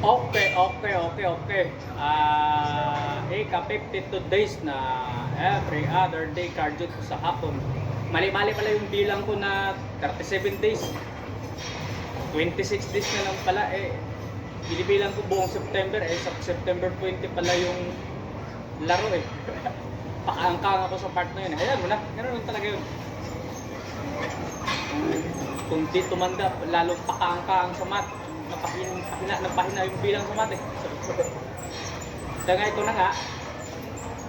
Okay. Ika-52 days na every other day cardio ko sa hapon. Mali-mali pala yung bilang ko na 37 days. 26 days na lang pala binibilang ko buong September sa September 20 pala yung laro Pakaangkang ako sa part na yun. Ayan mo na, ganoon talaga yun. Kung di tumanda, lalo pakaangkang sa mat. Napahina yung bilang sa mat Kaya ito na nga,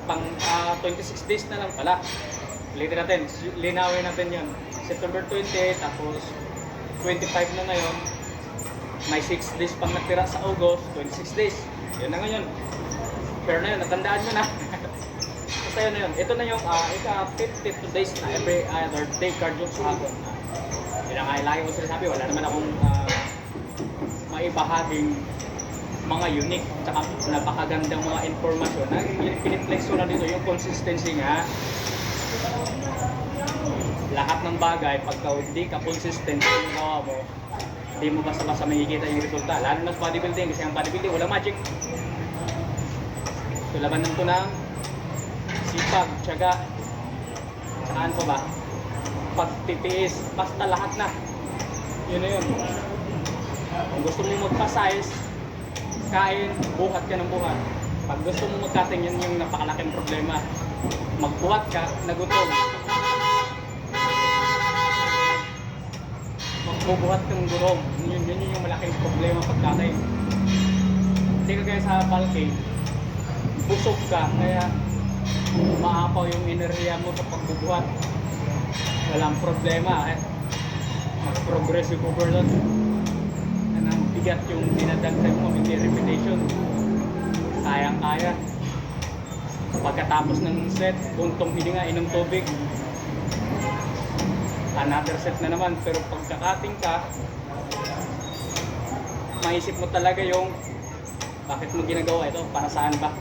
pang 26 days na lang pala. Ulitin natin, linawin natin yun. September 20, tapos 25 na ngayon. May 6 days pang natira sa August, 26 days. Yun na ngayon. Pero na yun, natandaan nyo na. Basta yun na yun. Ito na yung ika-52 days na every other day cardio sa hapon. Yun ang lagi ko sinasabi, wala naman akong maibahaging mga unique tsaka napakagandang mga informasyon na piniplex ko na dito yung consistency nga. Lahat ng bagay pagka hindi ka consistent sa gawa mo, hindi mo basta-basta makikita yung resulta, lalo na sa bodybuilding kasi ang bodybuilding wala magic. So laban nito ng sipag, tiyaga, saan pa ba, pagtitiis, basta lahat na yun na yun. Kung gusto mo magpa-size, kain, buhat ka ng buhat. Pag gusto mo mag-cutting, yun yung napakalaking problema. Magbuhat ka, nagutom. Magbubuhat kang gutom. Yun yung malaking problema pag-cutting. Hindi ka kaya sa bulking, busog ka, kaya maapaw yung enerhiya mo sa pagbubuhat. Walang problema mag-progressive overload. Bigat yung dinadagdag mo, hindi repetition. Kayang-kaya. Pagkatapos ng set, buntong hininga, inom tubig. Another set na naman. Pero pagkakating ka, maisip mo talaga yung bakit mo ginagawa ito? Para saan ba?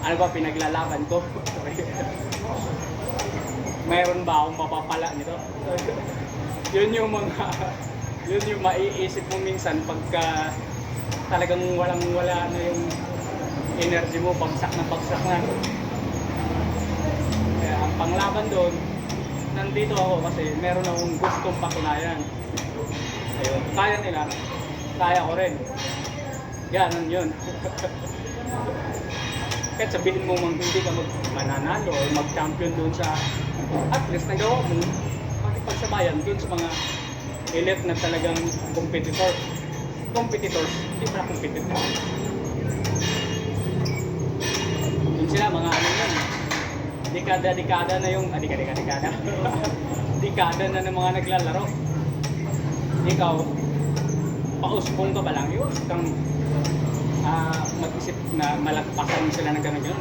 Ano ba pinaglalaban ko? Mayroon ba akong mapapala nito? Yun yung mga yun yung maiisip mo minsan pagka talagang walang-wala na yung energy mo, bagsak na. Kaya ang panglaban doon, nandito ako kasi meron akong gustong patunayan. Ayun, kaya nila, kaya ko rin. Ganun yun. Kahit sabihin mo hindi ka mananalo o mag-champion doon sa at least nagawa mo, makipagsabayan doon sa mga elite na talagang competitors, hindi pala competitor. Yun sila, mga ano yun, dekada na yung, dekada na ng mga naglalaro. Ikaw, pausbong ka ba lang, yun, kang mag-isip na malagpasan sila ng gano'n yun.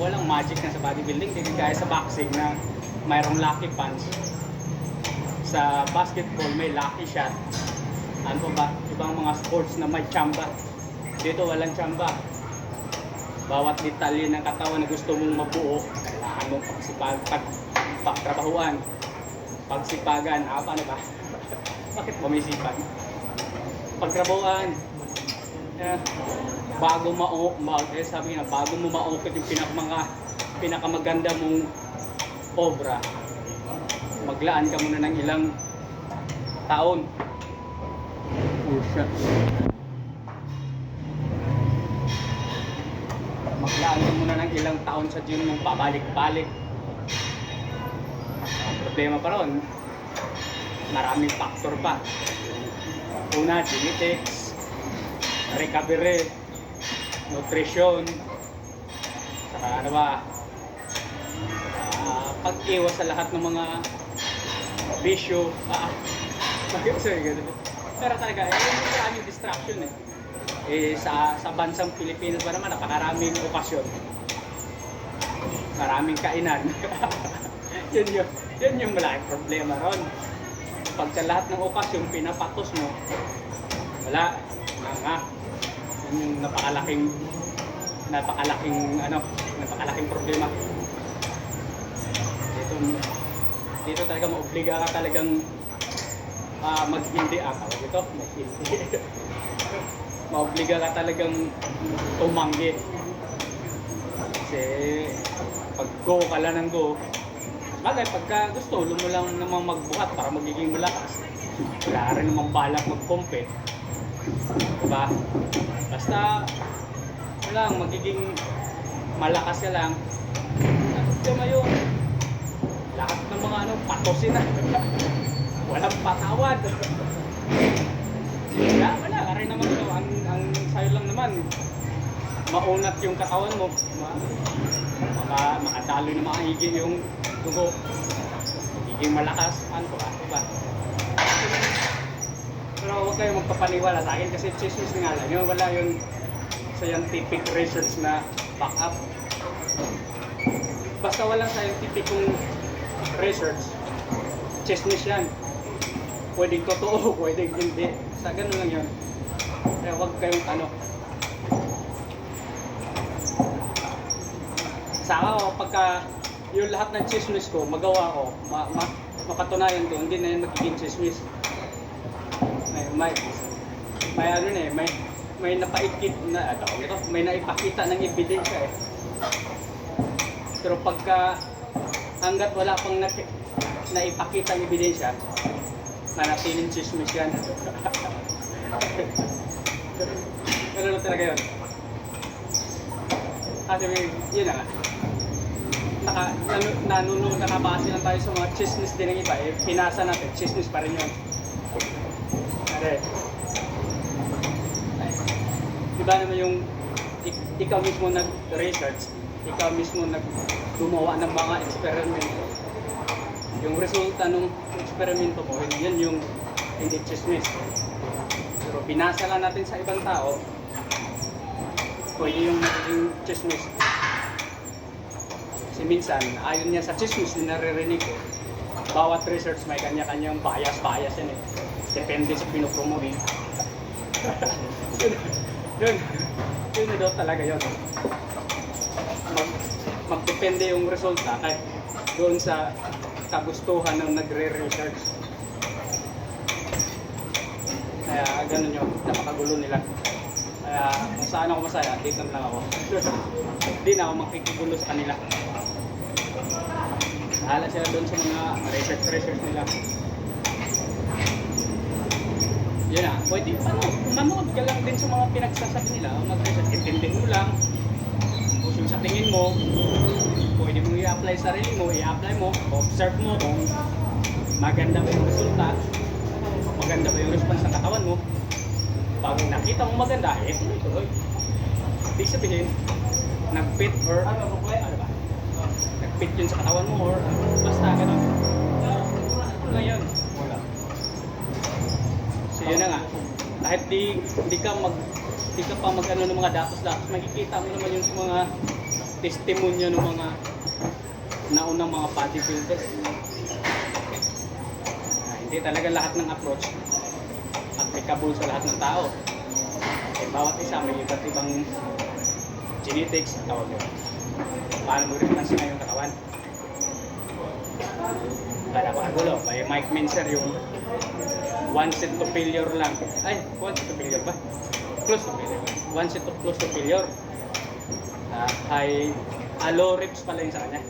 Walang magic na sa bodybuilding, hindi kaya sa boxing na mayroong lucky punch. Sa basketball may lucky shot. Ano ba? Ibang mga sports na may tsamba. Dito walang tsamba. Bawat detalye ng katawan na gusto mong mabuo, kailangan mong pagtrabahuan, pagsipagan. Paano ba? Bakit ba may sipag? Pagtrabahuan. Bago sabi nga, bago mo maukit yung pinakamaganda mong obra, maglaan ka muna ng ilang taon. Maglaan ka muna ng ilang taon sa gym mong pabalik-balik. Ang problema pa ron, maraming factor pa. Una, genetics, recovery, nutrition, saka ano ba, pag-iwas sa lahat ng mga bisyo. Pero talaga, yung maraming distraction sa bansang Pilipinas ba naman, napakaraming okasyon. Maraming kainan. yun yung malaking problema ron. Pagka lahat ng okasyon pinapatos mo, wala yun yung napakalaking problema. Dito talaga maobliga ka talagang mag-hindi tawag ito, mag-hindi. maobliga ka talagang tumanggi. Kasi pag go ka lang ng go, bagay pagka gusto, mo lang namang magbuhat para magiging malakas. Wala rin namang balak mag-compete. Diba? Basta, wala, magiging malakas ka lang. Diba yun? Lahat ng mga patosin na. Walang patawad. Wala ka rin naman ito. Ang sayo lang naman, maunat yung katawan mo. Makadaloy na makahigil yung dugo. Magiging malakas. Ano ba? Diba? Pero huwag kayong magpapaniwala sa akin kasi chismis nga lang yun. Wala yung scientific research na back up. Basta walang scientific research, chismis yan. Pwedeng totoo, pwedeng hindi. Sa ganun lang yun. Kaya huwag kayong Saka pagka yung lahat ng chismis ko, magawa ko, mapatunayan ko, hindi na yun magiging chismis. May napaikit na, may naipakita ng ebidensya eh. Pero pagka hanggat wala pang naipakita ng ebidensya, manatiling chismis yan. Pero ano talaga yun? Kasi yun na nga. Nakabase lang tayo sa mga chismis din ng iba. Eh, pinasa natin, chismis pa rin yun. Kasi, diba naman yung ikaw mismo nag-research, ikaw mismo gumawa ng mga eksperimento. Yung resulta ng eksperimento mo, yan yung hindi chismis. Pero binasa lang natin sa ibang tao, pwede yung magiging chismis. Kasi minsan, ayon niya sa chismis na naririnig ko, bawat research may kanya-kanyang bias yan eh. Depende sa pinopromote. Yun na daw talaga yun. Magdepende yung resulta kahit doon sa kagustuhan ng nagre-research. Kaya ganun yun, napakagulo nila. Kaya kung saan ako masaya, dito lang ako. Hindi na ako makikigulo sa kanila. Bahala sila doon sa mga research nila. Yun na, pwede manood ka lang din sa mga pinagsasabi nila. Mag-research, intindihin mo lang. Kung yung sa tingin mo, pwede mong i-apply sa sarili mo, i-apply mo, observe mo kung maganda ba yung resulta, maganda ba yung response sa katawan mo. Pag nakita mo maganda, tuloy-tuloy. Ibig sabihin, nag-fit or ano ba? Nag-fit yun sa katawan mo or basta ganun. Ano lang yun? Wala. So yun na nga, kahit di ka pa mag-ano ng mga datos, makikita mo naman yung mga testimonya ng mga naunang mga bodybuilders. Hindi talaga lahat ng approach applicable sa lahat ng tao. Eh, bawat isa may iba't ibang genetics, tawag yun. Paano mo-response nga yung katawan? Kaya ko nagulo, may Mike Mincer yung one set to failure lang. Ay, one set to failure ba? Close to failure. One set to close to failure. Low reps pala yung sa kanya.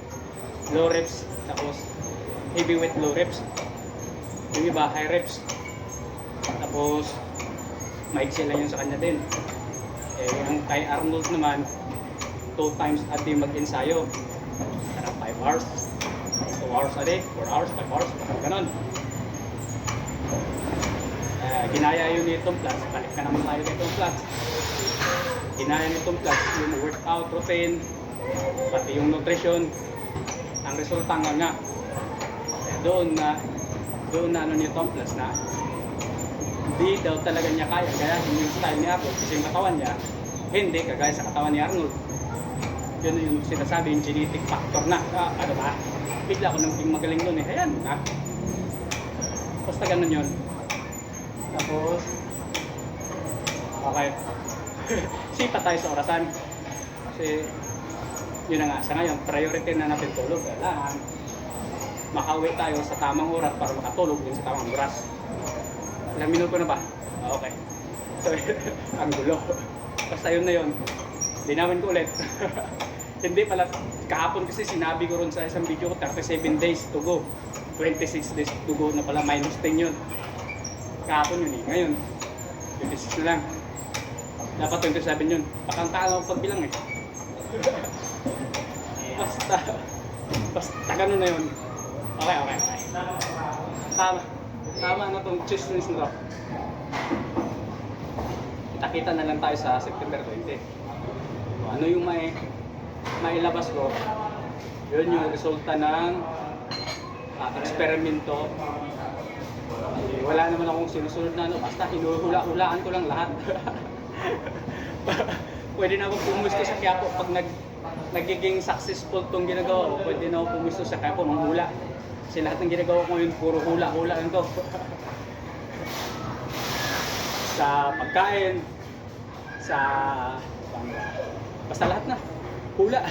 Low reps, tapos heavyweight low reps. Yung iba, high reps. Tapos, maiksi lang yun sa kanya din. Eh, ang kay Arnold naman, 2 times a day mag-ensayo. Parang 5 hours. 2 hours a day, 4 hours, 5 hours, ganon. Ginaya yun ni Tom Platz, balik ka naman tayo kay Tom Platz. Ginaya ni Tom Platz yung workout routine, pati yung nutrition. Ang resulta nga doon na ano ni Tom Platz na hindi daw talaga niya kaya yung style ni Arnold kasi yung katawan niya hindi kagaya sa katawan ni Arnold. Yun yung sinasabi yung genetic factor na ano ba? Bigla ko nang magaling doon eh. Ayan na. Basta ganun yun. Tapos okay. Sipa tayo sa orasan. Kasi yun na nga, sa ngayon, priority na natin tulog. Kailangan makauwi tayo sa tamang oras para makatulog din sa tamang oras. Ilang minuto na ba? Okay. So, ang gulo. Basta yun na yun. Linawin ko ulit. Hindi pala, kahapon kasi sinabi ko ron sa isang video ko, 37 days to go. 26 days to go na pala, minus 10 yun. Kahapon yun eh. Ngayon, 26 na lang. Dapat 27 yun. Pakang ako pagbilang eh. Basta ganun na yun. Okay. Tama na itong chismis na to. Kita-kita na lang tayo sa September 20. So, ano yung mailabas ko, yun yung resulta ng eksperimento. Wala naman akong sinusunod na ano, basta hinuhula-hulaan ko lang lahat. Pwede na ako pumusto sa Quiapo pag nagiging successful tong ginagawa ko. Pwede na ako pumusto sa Quiapo ng hula. Kasi lahat ng ginagawa ko ngayon, puro hula-hula lang to. Sa pagkain, basta lahat na. Hula.